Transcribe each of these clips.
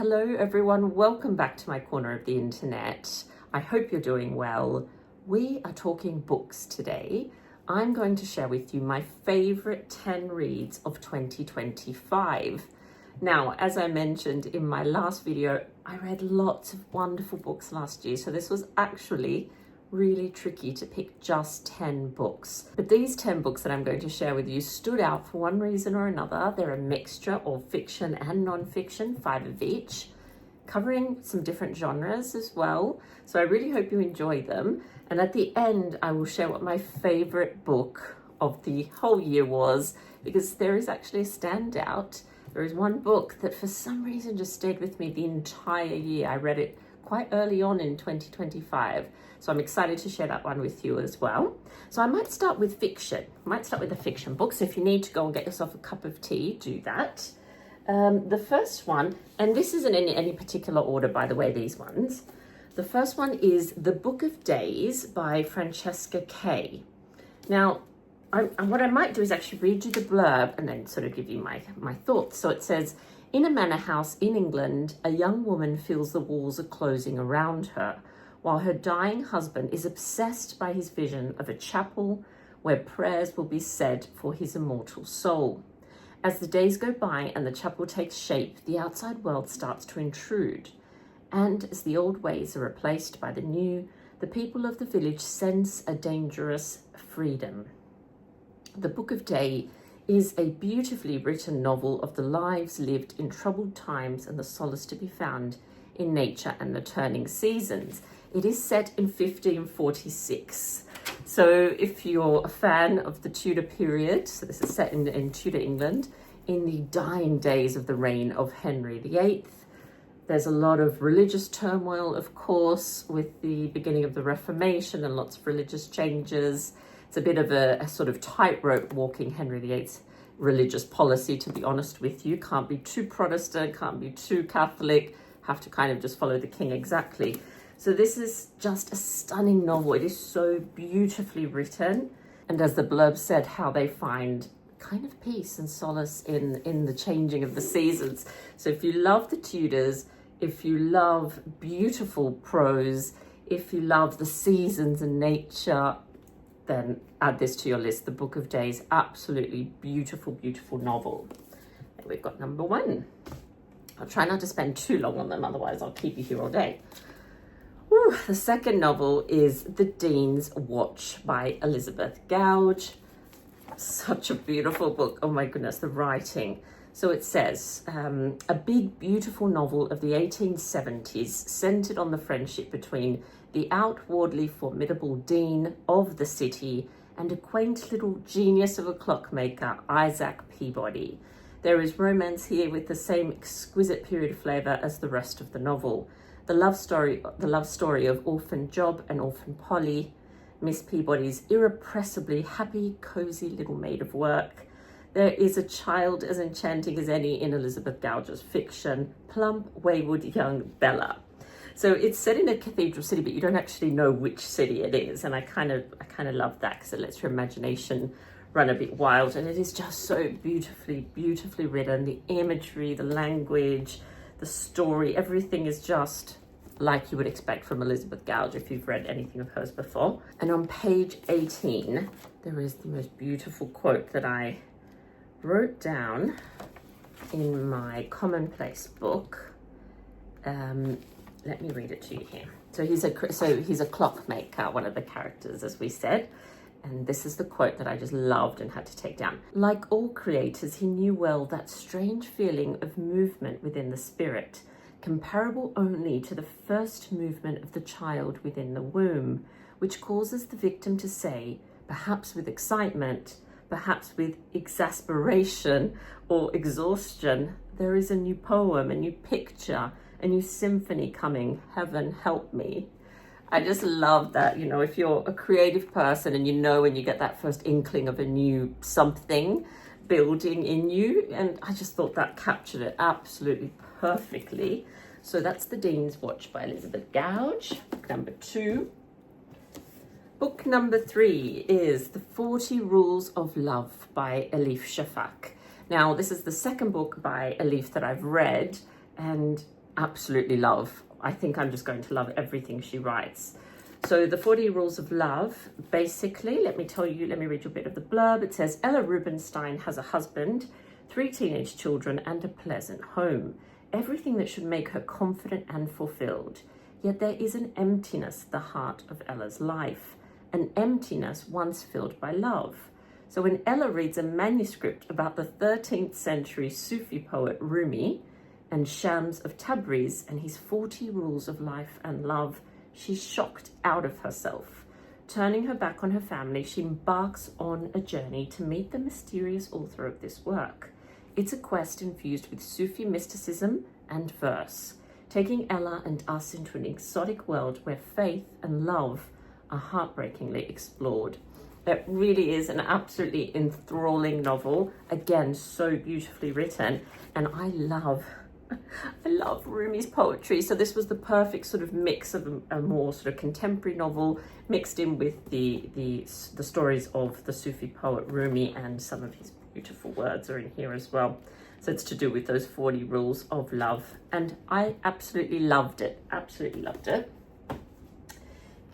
Hello everyone, welcome back to my corner of the internet. I hope you're doing well. We are talking books today. I'm going to share with you my favorite 10 reads of 2025. Now, as I mentioned in my last video, I read lots of wonderful books last year, so this was actually really tricky to pick just 10 books. But these 10 books that I'm going to share with you stood out for one reason or another. They're a mixture of fiction and non-fiction, 5 of each, covering some different genres as well. So I really hope you enjoy them. And at the end, I will share what my favorite book of the whole year was, because there is actually a standout. There is one book that for some reason just stayed with me the entire year. I read it quite early on in 2025. So I'm excited to share that one with you as well. So I might start with fiction. I might start with a fiction book. So if you need to go and get yourself a cup of tea, do that. The first one, and this isn't in any particular order, by the way, these ones. The first one is The Book of Days by Francesca Kay. Now, what I might do is actually read you the blurb and then sort of give you my thoughts. So it says, in a manor house in England, a young woman feels the walls are closing around her, while her dying husband is obsessed by his vision of a chapel where prayers will be said for his immortal soul. As the days go by and the chapel takes shape, the outside world starts to intrude. And as the old ways are replaced by the new, the people of the village sense a dangerous freedom. The Book of Day is a beautifully written novel of the lives lived in troubled times and the solace to be found in nature and the turning seasons. It is set in 1546. So if you're a fan of the Tudor period, so this is set in Tudor England, in the dying days of the reign of Henry VIII. There's a lot of religious turmoil, of course, with the beginning of the Reformation and lots of religious changes. It's a bit of a sort of tightrope walking Henry VIII's religious policy, to be honest with you. Can't be too Protestant, can't be too Catholic, have to kind of just follow the king exactly. So this is just a stunning novel. It is so beautifully written. And as the blurb said, how they find kind of peace and solace in the changing of the seasons. So if you love the Tudors, if you love beautiful prose, if you love the seasons and nature, then add this to your list. The Book of Days, absolutely beautiful, beautiful novel. And we've got number 1. I'll try not to spend too long on them, otherwise I'll keep you here all day. Ooh, the second novel is The Dean's Watch by Elizabeth Gouge. Such a beautiful book. Oh my goodness, the writing. So it says, a big, beautiful novel of the 1870s centered on the friendship between the outwardly formidable dean of the city and a quaint little genius of a clockmaker, Isaac Peabody. There is romance here with the same exquisite period flavour as the rest of the novel. The love story of Orphan Job and Orphan Polly, Miss Peabody's irrepressibly happy, cosy little maid of work. There is a child as enchanting as any in Elizabeth Gouge's fiction, plump, wayward young Bella. So it's set in a cathedral city, but you don't actually know which city it is, and I kind of love that because it lets your imagination run a bit wild. And it is just so beautifully, beautifully written. The imagery, the language, the story, everything is just like you would expect from Elizabeth Gouge if you've read anything of hers before. And on page 18, there is the most beautiful quote that I wrote down in my commonplace book. Let me read it to you here. So he's a clockmaker, one of the characters, as we said. And this is the quote that I just loved and had to take down. Like all creators, he knew well that strange feeling of movement within the spirit, comparable only to the first movement of the child within the womb, which causes the victim to say, perhaps with excitement, perhaps with exasperation or exhaustion, there is a new poem, a new picture, a new symphony coming, heaven help me. I just love that, you know, if you're a creative person and you know when you get that first inkling of a new something building in you, and I just thought that captured it absolutely perfectly. So that's The Dean's Watch by Elizabeth Gouge, book number 2. Book number 3 is The 40 Rules of Love by Elif Shafak. Now, this is the second book by Elif that I've read, and absolutely love. I think I'm just going to love everything she writes. So the 40 Rules of Love, basically, let me read you a bit of the blurb. It says, Ella Rubinstein has a husband, 3 teenage children, and a pleasant home. Everything that should make her confident and fulfilled. Yet there is an emptiness at the heart of Ella's life, an emptiness once filled by love. So when Ella reads a manuscript about the 13th century Sufi poet Rumi and Shams of Tabriz and his 40 rules of life and love, she's shocked out of herself. Turning her back on her family, she embarks on a journey to meet the mysterious author of this work. It's a quest infused with Sufi mysticism and verse, taking Ella and us into an exotic world where faith and love are heartbreakingly explored. It really is an absolutely enthralling novel. Again, so beautifully written. And I love Rumi's poetry. So this was the perfect sort of mix of a more sort of contemporary novel mixed in with the stories of the Sufi poet Rumi, and some of his beautiful words are in here as well. So it's to do with those 40 rules of love. And I absolutely loved it. Absolutely loved it.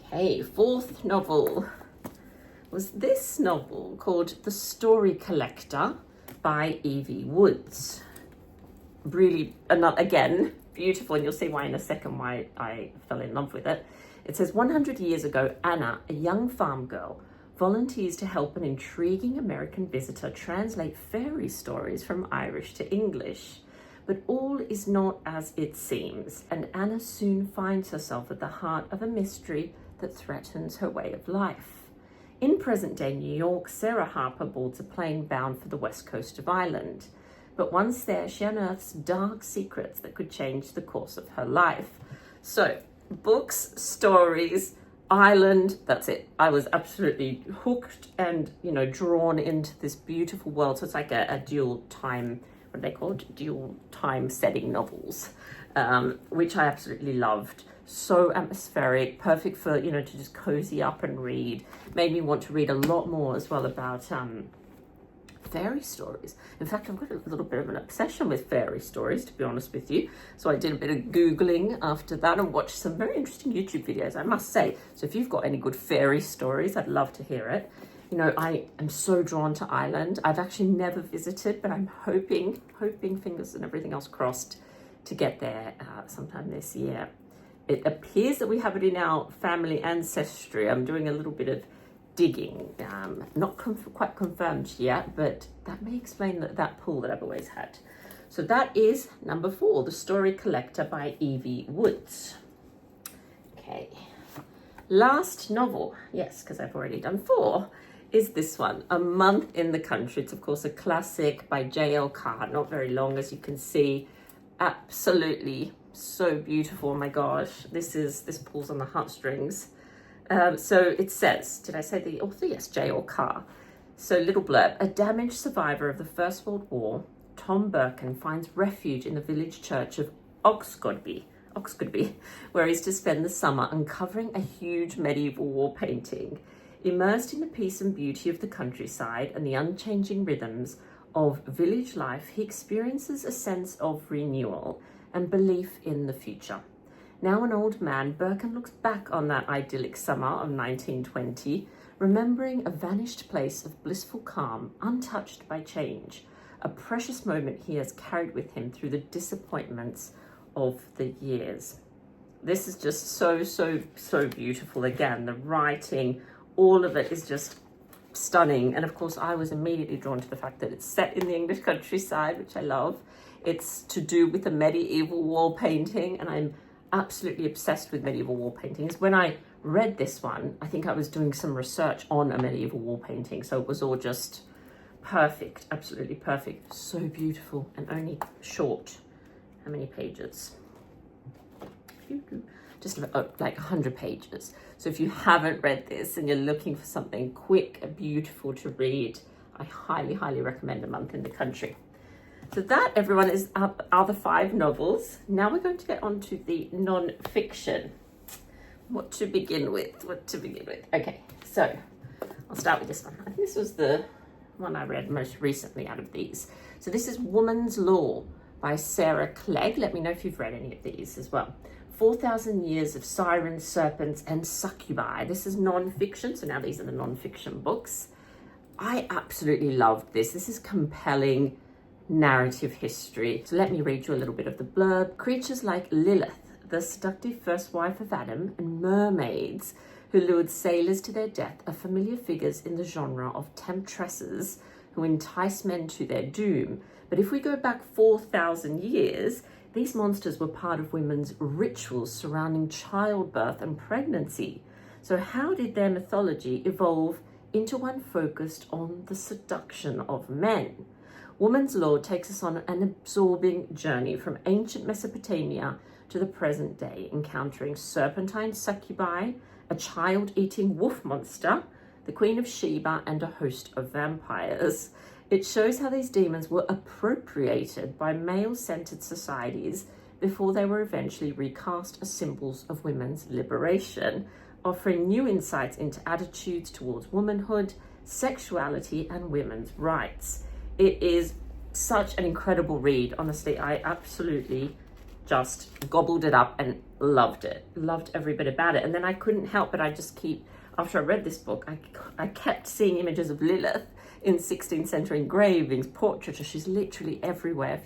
Okay, 4th novel was this novel called The Story Collector by Evie Woods. Really, again, beautiful, and you'll see why in a second why I fell in love with it. It says, 100 years ago, Anna, a young farm girl, volunteers to help an intriguing American visitor translate fairy stories from Irish to English. But all is not as it seems, and Anna soon finds herself at the heart of a mystery that threatens her way of life. In present-day New York, Sarah Harper boards a plane bound for the west coast of Ireland. But once there, she unearths dark secrets that could change the course of her life. So, books, stories, Ireland, that's it. I was absolutely hooked and, drawn into this beautiful world. So it's like a dual time, what are they called? Dual time setting novels, which I absolutely loved. So atmospheric, perfect for, to just cozy up and read. Made me want to read a lot more as well about fairy stories. In fact, I've got a little bit of an obsession with fairy stories, to be honest with you. So I did a bit of Googling after that and watched some very interesting YouTube videos, I must say. So if you've got any good fairy stories, I'd love to hear it. I am so drawn to Ireland. I've actually never visited, but I'm hoping, fingers and everything else crossed, to get there sometime this year. It appears that we have it in our family ancestry. I'm doing a little bit of digging, not quite confirmed yet, but that may explain that pull that I've always had. So that is number 4, The Story Collector by Evie Woods. Okay, last novel, yes, because I've already done 4, is this one, A Month in the Country. It's of course a classic by J.L. Carr, not very long as you can see. Absolutely so beautiful. Oh my gosh, this pulls on the heartstrings. So it says, did I say the author? Yes, J.L. Carr. So little blurb, a damaged survivor of the First World War, Tom Birkin finds refuge in the village church of Oxgodby, where he's to spend the summer uncovering a huge medieval war painting. Immersed in the peace and beauty of the countryside and the unchanging rhythms of village life, he experiences a sense of renewal and belief in the future. Now an old man, Birkin looks back on that idyllic summer of 1920, remembering a vanished place of blissful calm, untouched by change, a precious moment he has carried with him through the disappointments of the years. This is just so beautiful. Again, the writing, all of it is just stunning. And of course, I was immediately drawn to the fact that it's set in the English countryside, which I love. It's to do with a medieval wall painting, and I'm absolutely obsessed with medieval wall paintings. When I read this one, I think I was doing some research on a medieval wall painting, so it was all just perfect, absolutely perfect. So beautiful, and only short. How many pages? Just about like 100 pages. So if you haven't read this and you're looking for something quick and beautiful to read, I highly recommend A Month in the Country. So that, everyone, is are the 5 novels. Now we're going to get on to the non-fiction. What to begin with? Okay, so I'll start with this one. I think this was the one I read most recently out of these. So this is Woman's Law by Sarah Clegg. Let me know if you've read any of these as well. 4,000 Years of Sirens, Serpents, and Succubi. This is non-fiction, so now these are the non-fiction books. I absolutely loved this. This is compelling narrative history. So let me read you a little bit of the blurb. Creatures like Lilith, the seductive first wife of Adam, and mermaids who lured sailors to their death are familiar figures in the genre of temptresses who entice men to their doom. But if we go back 4,000 years, these monsters were part of women's rituals surrounding childbirth and pregnancy. So how did their mythology evolve into one focused on the seduction of men? Woman's Law takes us on an absorbing journey from ancient Mesopotamia to the present day, encountering serpentine succubi, a child-eating wolf monster, the Queen of Sheba, and a host of vampires. It shows how these demons were appropriated by male-centered societies before they were eventually recast as symbols of women's liberation, offering new insights into attitudes towards womanhood, sexuality, and women's rights. It is such an incredible read. Honestly, I absolutely just gobbled it up and loved it. Loved every bit about it. And then I couldn't help but after I read this book, I kept seeing images of Lilith in 16th century engravings, portraiture. She's literally everywhere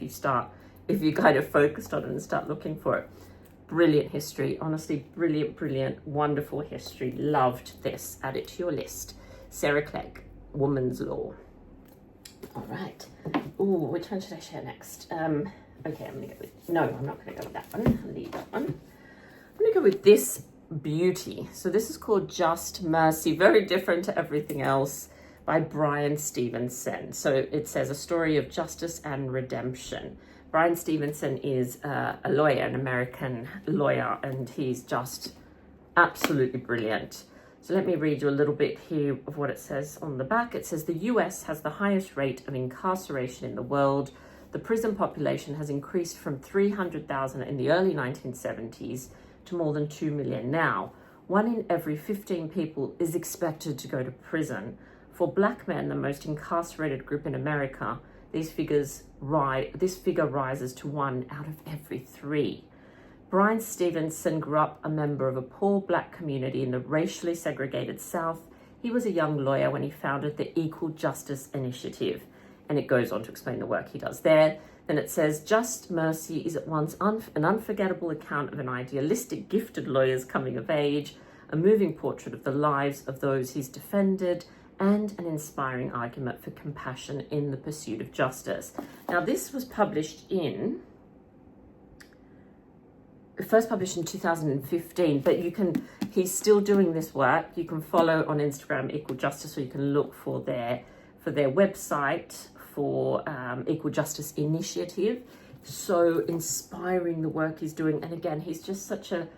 if you kind of focused on it and start looking for it. Brilliant history, honestly, brilliant, wonderful history. Loved this. Add it to your list. Sarah Clegg, Woman's Law. All right. Ooh, which one should I share next? Okay, I'm not gonna go with that one. I'll leave that one. I'm gonna go with this beauty. So this is called Just Mercy, very different to everything else, by Brian Stevenson. So it says a story of justice and redemption. Brian Stevenson is a lawyer, an American lawyer, and he's just absolutely brilliant. So let me read you a little bit here of what it says on the back. It says the US has the highest rate of incarceration in the world. The prison population has increased from 300,000 in the early 1970s to more than 2 million now. 1 in every 15 people is expected to go to prison. For Black men, the most incarcerated group in America, this figure rises to 1 out of every 3. Brian Stevenson grew up a member of a poor Black community in the racially segregated South. He was a young lawyer when he founded the Equal Justice Initiative. And it goes on to explain the work he does there. Then it says, Just Mercy is at once an unforgettable account of an idealistic, gifted lawyer's coming of age, a moving portrait of the lives of those he's defended, and an inspiring argument for compassion in the pursuit of justice. Now, this was first published in 2015, but he's still doing this work. You can follow on Instagram Equal Justice, or you can look for their website for Equal Justice Initiative. So inspiring, the work he's doing. And again, he's such a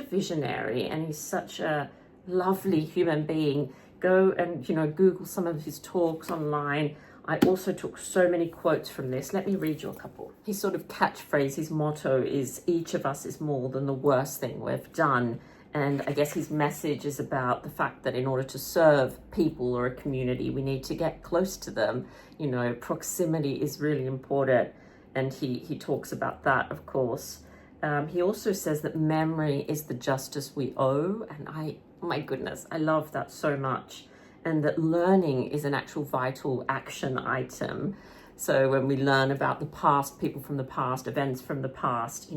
visionary, and he's such a lovely human being. Go and Google some of his talks online. I also took so many quotes from this. Let me read you a couple. His sort of catchphrase, his motto is, each of us is more than the worst thing we've done. And I guess his message is about the fact that in order to serve people or a community, we need to get close to them. Proximity is really important. And he talks about that, of course. He also says that memory is the justice we owe. And my goodness, I love that so much. And that learning is an actual vital action item. So when we learn about the past, people from the past, events from the past,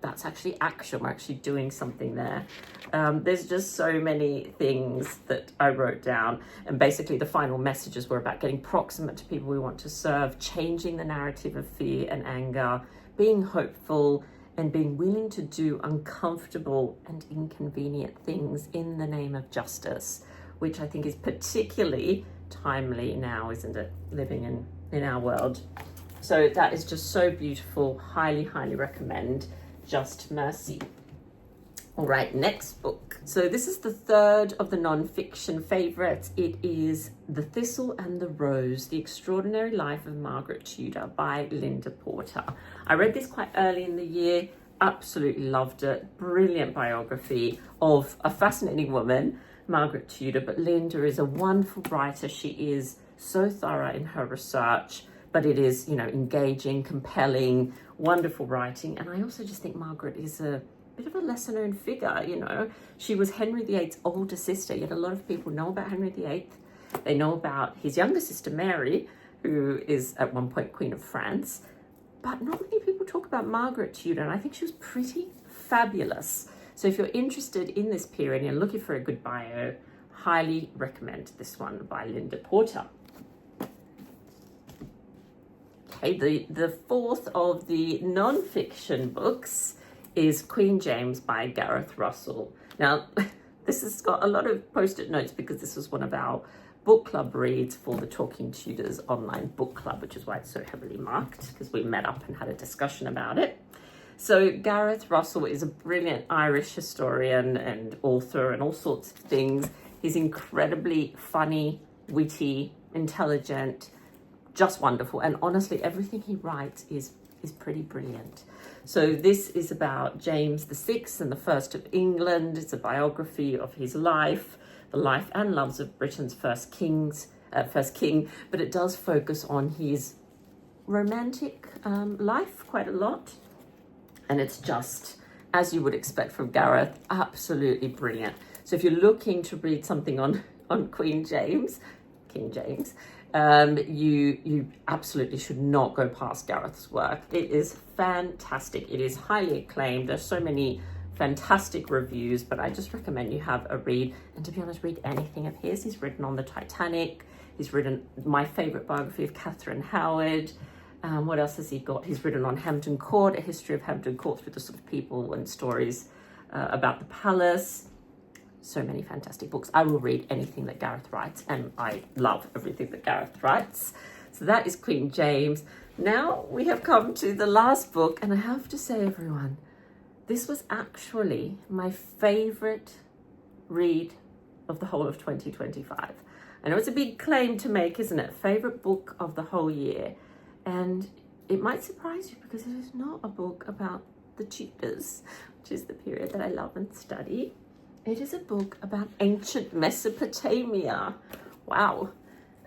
that's actually action. We're actually doing something there. There's just so many things that I wrote down. And basically the final messages were about getting proximate to people we want to serve, changing the narrative of fear and anger, being hopeful, and being willing to do uncomfortable and inconvenient things in the name of justice, which I think is particularly timely now, isn't it? Living in our world. So that is just so beautiful. Highly, highly recommend Just Mercy. All right, next book. So this is the third of the non-fiction favorites. It is The Thistle and the Rose, The Extraordinary Life of Margaret Tudor by Linda Porter. I read this quite early in the year. Absolutely loved it. Brilliant biography of a fascinating woman, Margaret Tudor, but Linda is a wonderful writer. She is so thorough in her research, but it is, you know, engaging, compelling, wonderful writing. And I also just think Margaret is a bit of a lesser known figure, you know. She was Henry VIII's older sister, yet a lot of people know about Henry VIII. They know about his younger sister, Mary, who is at one point Queen of France. But not many people talk about Margaret Tudor, and I think she was pretty fabulous. So if you're interested in this period and you're looking for a good bio, highly recommend this one by Linda Porter. Okay, the fourth of the non-fiction books is Queen James by Gareth Russell. Now, this has got a lot of post-it notes because this was one of our book club reads for the Talking Tudors online book club, which is why it's so heavily marked, because we met up and had a discussion about it. So Gareth Russell is a brilliant Irish historian and author and all sorts of things. He's incredibly funny, witty, intelligent, just wonderful. And honestly, everything he writes is pretty brilliant. So this is about James VI and the First of England. It's a biography of his life, the life and loves of Britain's first king, but it does focus on his romantic life quite a lot. And it's just, as you would expect from Gareth, absolutely brilliant. So if you're looking to read something on King James, you absolutely should not go past Gareth's work. It is fantastic. It is highly acclaimed. There's so many fantastic reviews, but I just recommend you have a read. And to be honest, read anything of his. He's written on the Titanic. He's written my favorite biography of Catherine Howard. What else has he got? He's written on Hampton Court, a history of Hampton Court through the sort of people and stories about the palace. So many fantastic books. I will read anything that Gareth writes, and I love everything that Gareth writes. So that is Queen James. Now we have come to the last book, and I have to say, everyone, this was actually my favorite read of the whole of 2025. I know it's a big claim to make, isn't it? Favorite book of the whole year. And it might surprise you because it is not a book about the Tudors, which is the period that I love and study. It is a book about ancient Mesopotamia. Wow.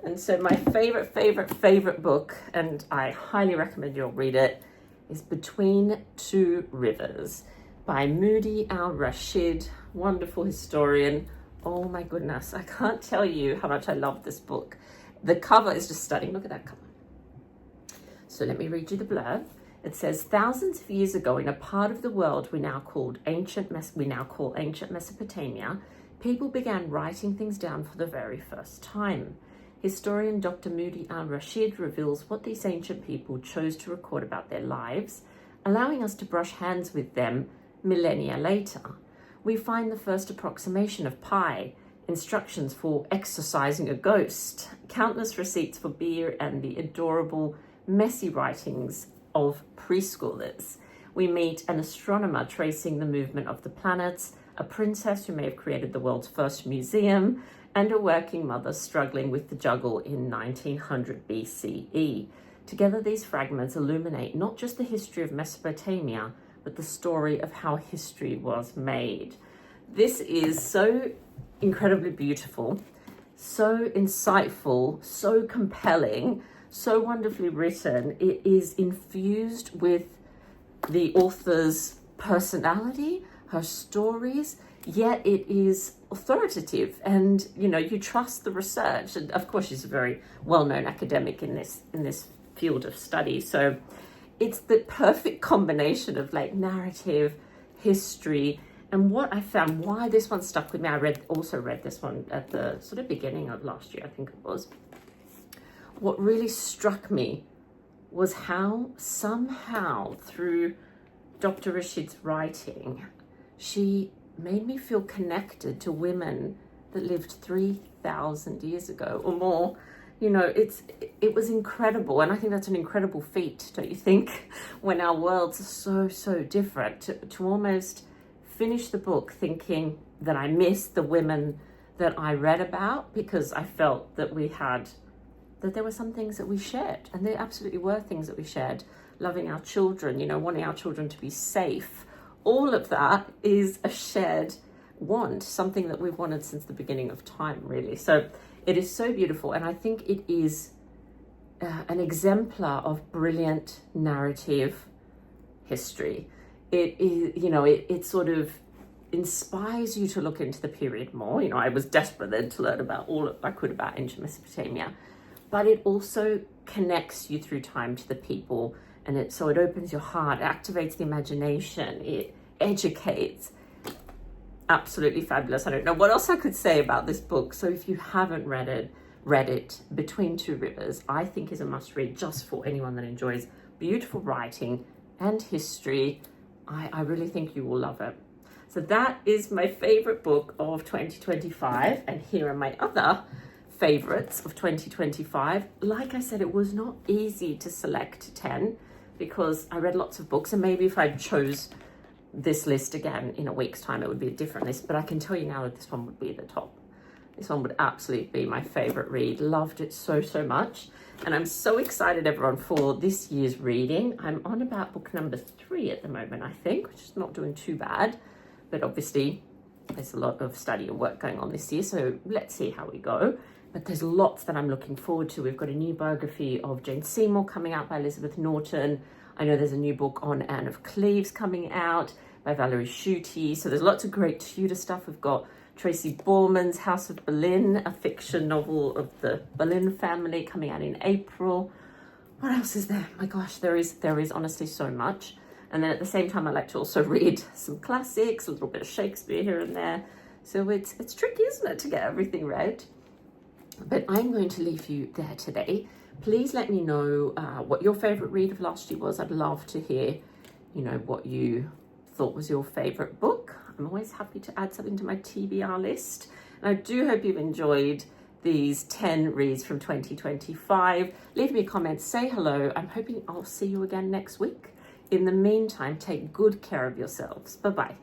And so my favorite book, and I highly recommend you'll read it, is Between Two Rivers by Moody al-Rashid, wonderful historian. Oh my goodness, I can't tell you how much I love this book. The cover is just stunning. Look at that cover. So let me read you the blurb. It says, thousands of years ago, in a part of the world we now call ancient Mesopotamia, people began writing things down for the very first time. Historian Dr. Moody al-Rashid reveals what these ancient people chose to record about their lives, allowing us to brush hands with them millennia later. We find the first approximation of pie, instructions for exorcising a ghost, countless receipts for beer, and the adorable, messy writings of preschoolers. We meet an astronomer tracing the movement of the planets, a princess who may have created the world's first museum, and a working mother struggling with the juggle in 1900 BCE. Together, these fragments illuminate not just the history of Mesopotamia, but the story of how history was made. This is so incredibly beautiful, so insightful, so compelling, so wonderfully written. It is infused with the author's personality, her stories, yet it is authoritative, and you trust the research. And of course, she's a very well-known academic in this field of study. So it's the perfect combination of narrative, history, and what I found, why this one stuck with me. I also read this one at the sort of beginning of last year, I think it was. What really struck me was how somehow through Dr. Rashid's writing, she made me feel connected to women that lived 3,000 years ago or more. It was incredible. And I think that's an incredible feat, don't you think? When our worlds are so different, to almost finish the book thinking that I missed the women that I read about, because I felt that there were some things that we shared, and there absolutely were things that we shared. Loving our children, wanting our children to be safe. All of that is a shared want, something that we've wanted since the beginning of time, really. So it is so beautiful, and I think it is an exemplar of brilliant narrative history. It is, it sort of inspires you to look into the period more. I was desperate then to learn about all I could about ancient Mesopotamia, but it also connects you through time to the people, and it opens your heart, activates the imagination, it educates. Absolutely fabulous. I don't know what else I could say about this book. So if you haven't read it, Between Two Rivers, I think is a must read just for anyone that enjoys beautiful writing and history. I really think you will love it. So that is my favorite book of 2025. And here are my other favorites of 2025. Like I said, it was not easy to select 10 because I read lots of books, and maybe if I chose this list again in a week's time, it would be a different list. But I can tell you now that this one would be the top. This one would absolutely be my favorite read. Loved it so much. And I'm so excited, everyone, for this year's reading. I'm on about book number 3 at the moment, I think, which is not doing too bad. But obviously, there's a lot of study and work going on this year, so let's see how we go. But there's lots that I'm looking forward to. We've got a new biography of Jane Seymour coming out by Elizabeth Norton. I know there's a new book on Anne of Cleves coming out by Valerie Schutte. So there's lots of great Tudor stuff. We've got Tracy Borman's House of Boleyn, a fiction novel of the Boleyn family, coming out in April. What else is there? My gosh, there is honestly so much. And then at the same time, I like to also read some classics, a little bit of Shakespeare here and there. So it's tricky, isn't it, to get everything read? But I'm going to leave you there today. Please let me know what your favorite read of last year was. I'd love to hear, what you thought was your favorite book. I'm always happy to add something to my TBR list. And I do hope you've enjoyed these 10 reads from 2025. Leave me a comment, say hello. I'm hoping I'll see you again next week. In the meantime, take good care of yourselves. Bye-bye.